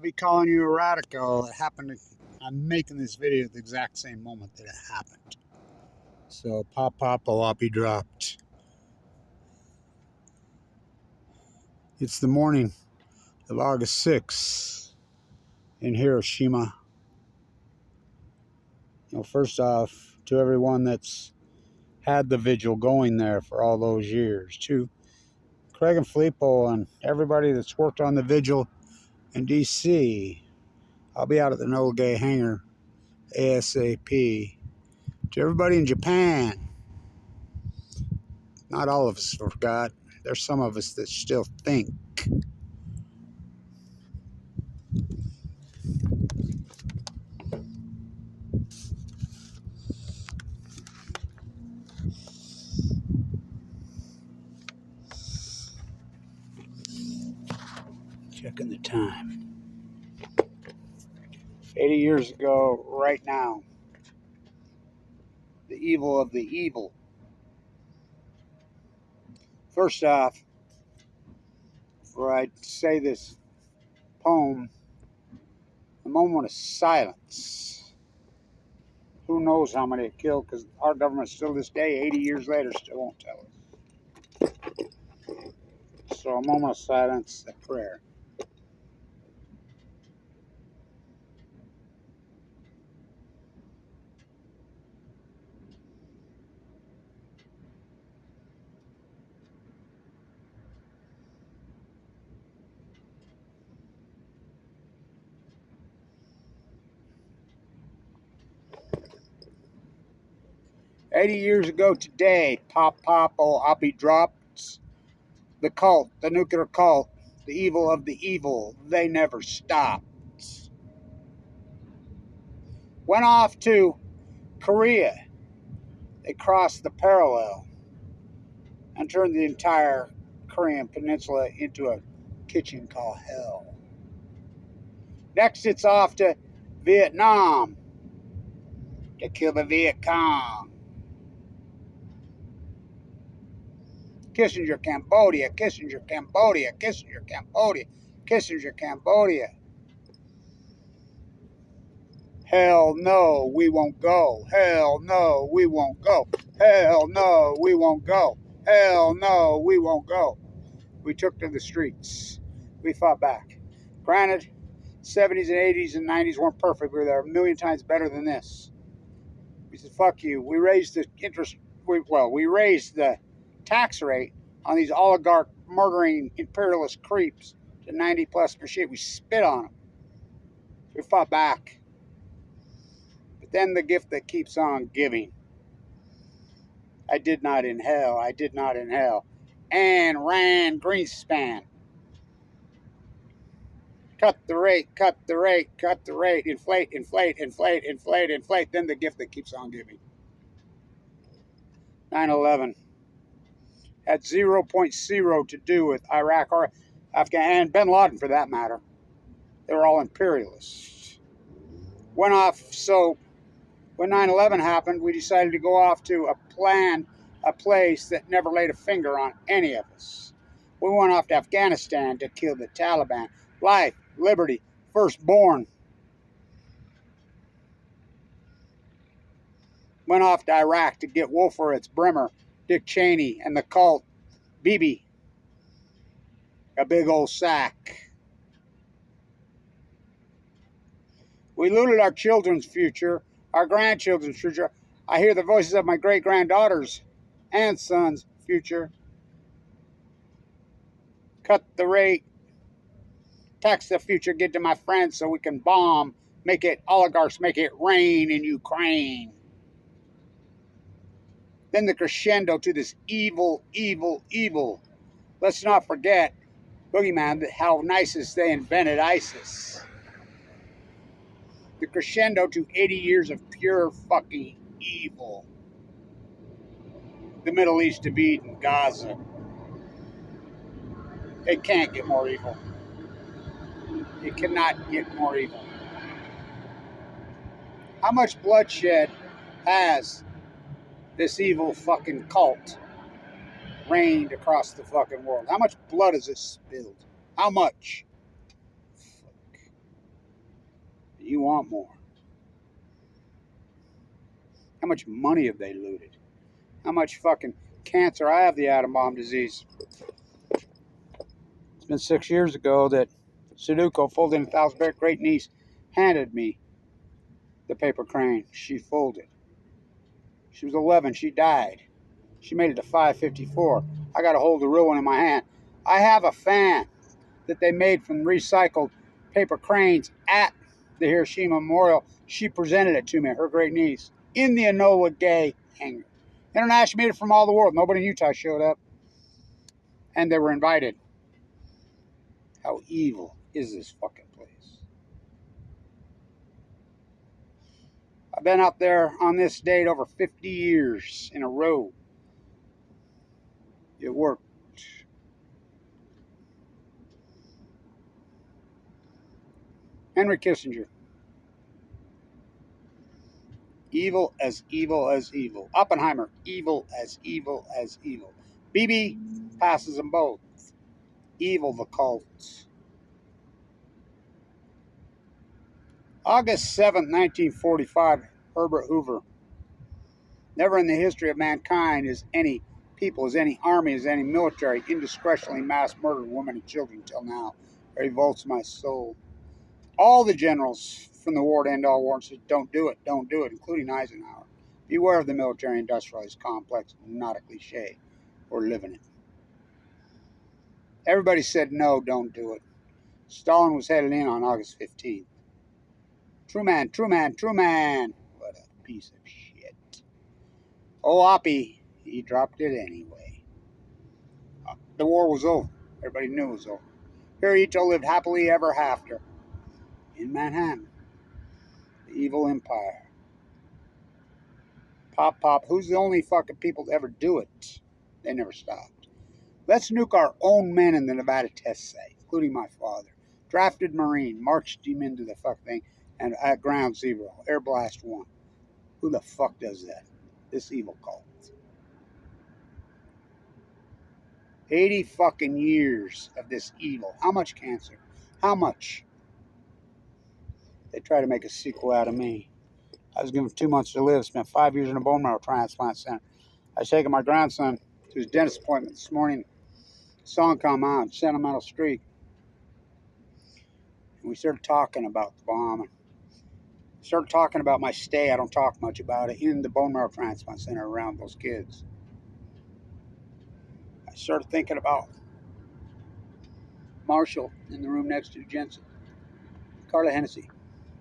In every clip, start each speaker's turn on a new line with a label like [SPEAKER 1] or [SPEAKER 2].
[SPEAKER 1] I'll be calling you a radical. It happened. I'm making this video at the exact same moment that it happened. So pop, OPPY dropped. It's the morning of August 6th in Hiroshima. First off, to everyone that's had the vigil going there for all those years, to Craig and Filippo and everybody that's worked on the vigil in DC. I'll be out at the Noga hangar ASAP. To everybody in Japan, not all of us forgot. There's some of us that still think. Checking the time. 80 years ago, right now, the evil of the evil. First off, before I say this poem, a moment of silence. Who knows how many it killed, because our government still this day, 80 years later, still won't tell us. So a moment of silence, a prayer. "80 years ago today, OPPY dropped. The cult, the nuclear cult, the evil of the evil, they never stopped. Went off to Korea. They crossed the parallel and turned the entire Korean peninsula into a kitchen called hell. Next, it's off to Vietnam to kill the Viet Cong. Kissinger, Cambodia, Kissinger, Cambodia, Kissinger, Cambodia, Kissinger, Cambodia. Hell no, we won't go. Hell no, we won't go. Hell no, we won't go. Hell no, we won't go. We took to the streets. We fought back. Granted, 70s and 80s and 90s weren't perfect. We were there a million times better than this. We said, fuck you. We raised the interest. We raised the tax rate on these oligarch murdering imperialist creeps to 90+%. We spit on them. We fought back. But then the gift that keeps on giving. I did not inhale. I did not inhale. And ran Greenspan. Cut the rate, cut the rate, cut the rate. Inflate, inflate, inflate, inflate, inflate. Then the gift that keeps on giving. 9/11 had 0.0 to do with Iraq or Afghanistan, and bin Laden for that matter. They were all imperialists. Went off, so when 9/11 happened, we decided to go off to a place that never laid a finger on any of us. We went off to Afghanistan to kill the Taliban. Life, liberty, firstborn. Went off to Iraq to get Wolfowitz, Bremer, Dick Cheney, and the cult, Bibi. A big old sack. We looted our children's future, our grandchildren's future. I hear the voices of my great-granddaughters and sons' future. Cut the rate. Tax the future, get to my friends so we can bomb. Make it, oligarchs make it rain in Ukraine. Then the crescendo to this evil, evil, evil. Let's not forget, Boogeyman, how nicest they invented ISIS. The crescendo to 80 years of pure fucking evil. The Middle East of Eden, Gaza. It can't get more evil. It cannot get more evil. How much bloodshed has this evil fucking cult rained across the fucking world? How much blood has it spilled? How much? Fuck. You want more. How much money have they looted? How much fucking cancer? I have the atom bomb disease. It's been 6 years ago that Sudoku, folding 1,000 great niece, handed me the paper crane. She folded. She was 11. She died. She made it to 554. I got to hold the real one in my hand. I have a fan that they made from recycled paper cranes at the Hiroshima Memorial. She presented it to me, her great niece, in the Enola Gay hangar. International media from all the world. Nobody in Utah showed up. And they were invited. How evil is this fucking place? I've been out there on this date over 50 years in a row. It worked. Henry Kissinger. Evil as evil as evil. Oppenheimer. Evil as evil as evil. Bibi passes them both. Evil the cults. August 7th, 1945. Herbert Hoover. Never in the history of mankind is any people, is any army, is any military indiscretionally mass murdered women and children until now. It revolts my soul. All the generals from the war to end all wars said, don't do it, including Eisenhower. Beware of the military industrialized complex, not a cliche. We're living it. Everybody said no, don't do it. Stalin was headed in on August 15th. Truman. What a piece of shit. OPPY, he dropped it anyway. The war was over. Everybody knew it was over. Hirohito lived happily ever after in Manhattan. The evil empire. Pop. Who's the only fucking people to ever do it? They never stopped. Let's nuke our own men in the Nevada test site, including my father. Drafted Marine, marched him into the fuck thing, and at ground zero, air blast 1. Who the fuck does that? This evil cult. 80 fucking years of this evil. How much cancer? How much? They try to make a sequel out of me. I was given 2 months to live, spent 5 years in a bone marrow transplant center. I was taking my grandson to his dentist appointment this morning. Song come on, Sentimental Street. And we started talking about the bomb. Started talking about my stay. I don't talk much about it in the bone marrow transplant center around those kids. I started thinking about Marshall in the room next to Jensen. Carla Hennessy.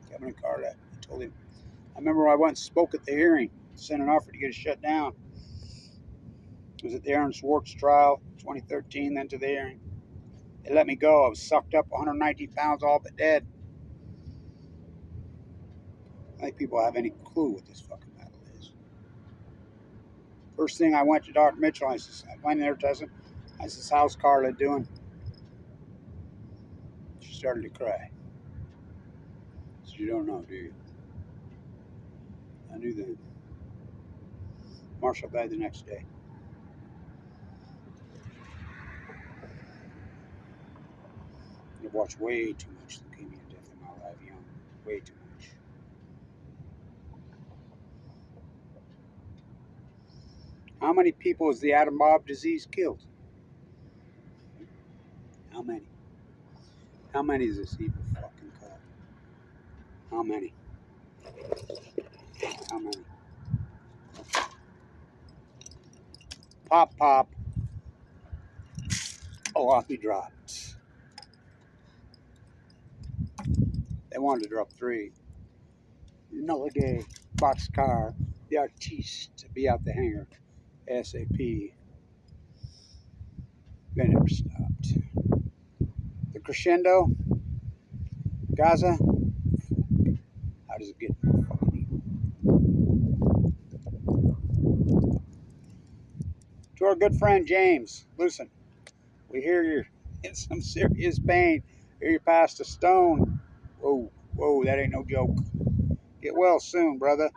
[SPEAKER 1] Kevin and Carla. I told him. I remember I went and spoke at the hearing. Sent an offer to get it shut down. It was at the Aaron Swartz trial, 2013, then to the hearing. They let me go. I was sucked up 119 pounds, all but dead. I think people have any clue what this fucking battle is. First thing I went to Dr. Mitchell, I went in there testing. I says, how's Carla doing? She started to cry. I said, you don't know, do you? I knew then. Marshall died the next day. I've watched way too much leukemia and death in my life, young. Way too much. How many people has the atom bomb disease killed? How many? How many is this evil fucking cult? How many? How many? Pop. Oh, off he dropped. They wanted to drop 3. Enola Gay, Boxcar, the artiste, be out the hangar, ASAP. They never stopped. The crescendo, Gaza. How does it get fucking evil? To our good friend James, listen, we hear you're in some serious pain. Hear you passed a stone. Whoa, that ain't no joke. Get well soon, brother.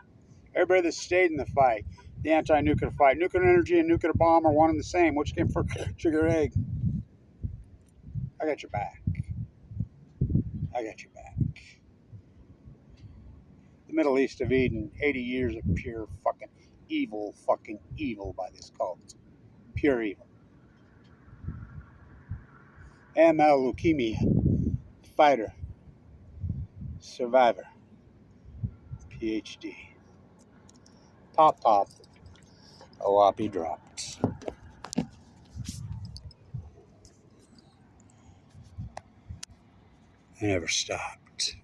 [SPEAKER 1] Everybody that stayed in the fight, the anti-nuclear fight. Nuclear energy and nuclear bomb are one and the same. Which came first, chicken or egg? I got your back. Middle East of Eden, 80 years of pure fucking evil by this cult. Pure evil. AML leukemia, fighter, survivor, PhD. Pop, OPPY dropped. I never stopped.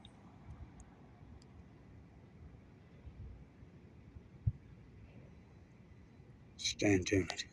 [SPEAKER 1] Stand tuned.